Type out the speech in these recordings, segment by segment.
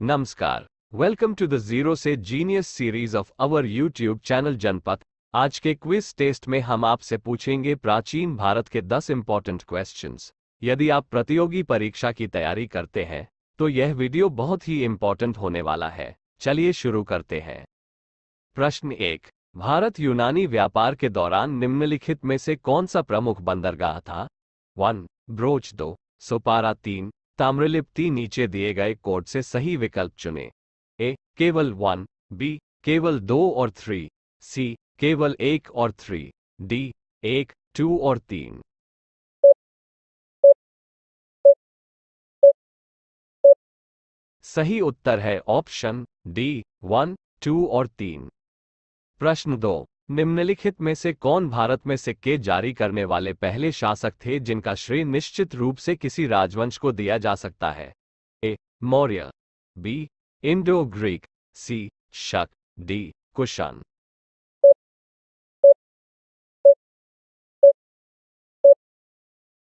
नमस्कार, welcome to the zero से genius series of our YouTube channel Janpath. आज के क्विज टेस्ट में हम आपसे पूछेंगे प्राचीन भारत के 10 इंपॉर्टेंट क्वेश्चंस। यदि आप प्रतियोगी परीक्षा की तैयारी करते हैं तो यह वीडियो बहुत ही इंपॉर्टेंट होने वाला है। चलिए शुरू करते हैं। प्रश्न 1, भारत यूनानी व्यापार के दौरान निम्नलिखित में से कौन सा प्रमुख बंदरगाह था? 1 ब्रोच, 2 सोपारा, 3 ताम्रलिप्ति। नीचे दिए गए कोड से सही विकल्प चुनें। ए केवल 1, बी केवल 2 और 3, सी केवल 1 और 3, डी 1, 2 और 3। सही उत्तर है ऑप्शन डी 1, 2 और 3। प्रश्न 2, निम्नलिखित में से कौन भारत में सिक्के जारी करने वाले पहले शासक थे जिनका श्रेय निश्चित रूप से किसी राजवंश को दिया जा सकता है? ए मौर्य, बी इंडो ग्रीक, सी शक, डी कुषाण।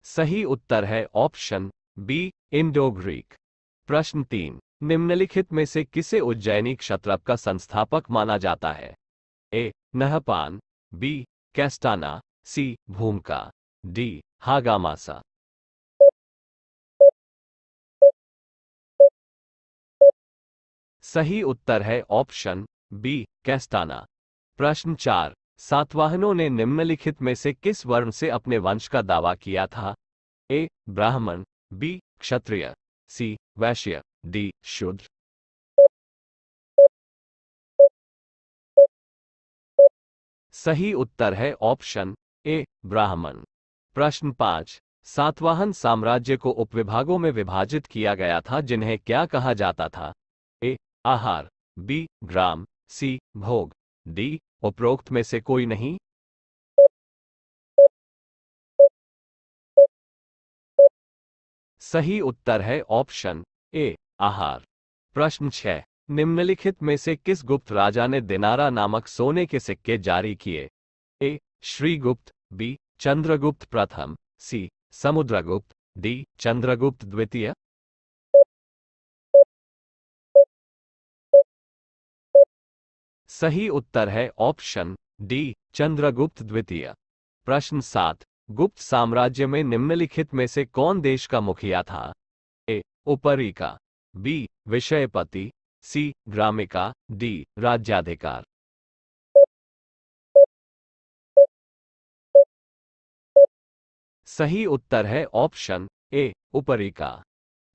सही उत्तर है ऑप्शन बी इंडो ग्रीक। प्रश्न 3, निम्नलिखित में से किसे उज्जैनी क्षत्रप का संस्थापक माना जाता है? ए नहपान, बी कैस्टाना, सी भूमका, डी हागामासा। सही उत्तर है ऑप्शन बी कैस्टाना। प्रश्न 4, सातवाहनों ने निम्नलिखित में से किस वर्ण से अपने वंश का दावा किया था? ए ब्राह्मण, बी क्षत्रिय, सी वैश्य, डी शूद्र। सही उत्तर है ऑप्शन ए ब्राह्मण। प्रश्न 5, सातवाहन साम्राज्य को उपविभागों में विभाजित किया गया था जिन्हें क्या कहा जाता था? ए आहार, बी ग्राम, सी भोग, डी उपरोक्त में से कोई नहीं। सही उत्तर है ऑप्शन ए आहार। प्रश्न 6, निम्नलिखित में से किस गुप्त राजा ने दिनारा नामक सोने के सिक्के जारी किए? ए श्रीगुप्त, बी चंद्रगुप्त प्रथम, सी समुद्रगुप्त, डी चंद्रगुप्त द्वितीय। सही उत्तर है ऑप्शन डी चंद्रगुप्त द्वितीय। प्रश्न 7, गुप्त साम्राज्य में निम्नलिखित में से कौन देश का मुखिया था? ए उपरिका, बी विषयपति, सी ग्रामिका, डी राज्याधिकार। सही उत्तर है ऑप्शन ए उपरिका।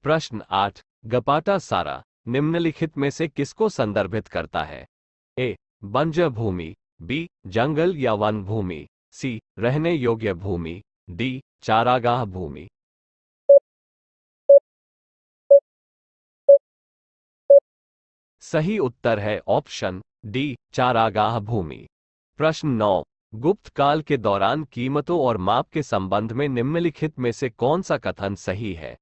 प्रश्न 8, गपाटा सारा निम्नलिखित में से किसको संदर्भित करता है? ए बंजर भूमि, बी जंगल या वन भूमि, सी रहने योग्य भूमि, डी चारागाह भूमि। सही उत्तर है ऑप्शन डी चारागाह भूमि। प्रश्न 9, गुप्त काल के दौरान कीमतों और माप के संबंध में निम्नलिखित में से कौन सा कथन सही है?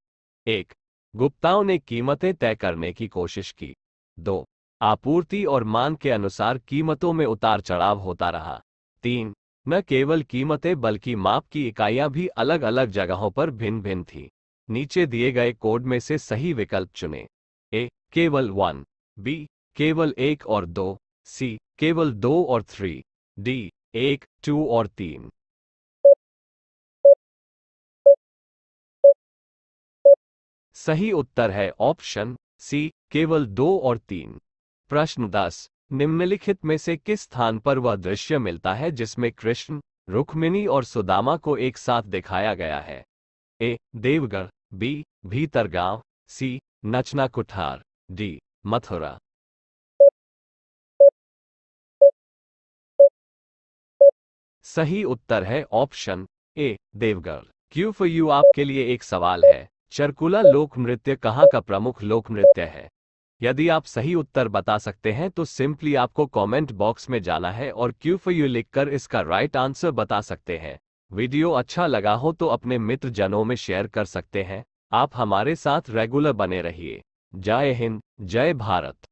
1 गुप्ताओं ने कीमतें तय करने की कोशिश की। 2 आपूर्ति और मांग के अनुसार कीमतों में उतार चढ़ाव होता रहा। 3 न केवल कीमतें बल्कि माप की इकाइयां भी अलग अलग जगहों पर भिन्न भिन्न थीं। नीचे दिए गए कोड में से सही विकल्प चुनें। ए केवल 1, बी केवल 1 और 2, सी केवल 2 और 3, डी 1, 2 और 3। सही उत्तर है ऑप्शन सी केवल 2 और 3। प्रश्न 10, निम्नलिखित में से किस स्थान पर वह दृश्य मिलता है जिसमें कृष्ण, रुक्मिणी और सुदामा को एक साथ दिखाया गया है? A Devgarh, B Bhitargaon, C Nachna Kuthara, D Mathura. सही उत्तर है option A Devgarh. Q for you आपके लिए एक सवाल है, चरकुला लोक नृत्य कहाँ का प्रमुख लोक नृत्य है? यदि आप सही उत्तर बता सकते हैं तो सिंपली आपको कमेंट बॉक्स में जाना है और क्यू फॉर यू लिखकर इसका राइट आंसर बता सकते हैं। वीडियो अच्छा लगा हो तो अपने मित्र जनों में शेयर कर सकते हैं। आप हमारे साथ रेगुलर बने रहिए। जय हिंद, जय भारत।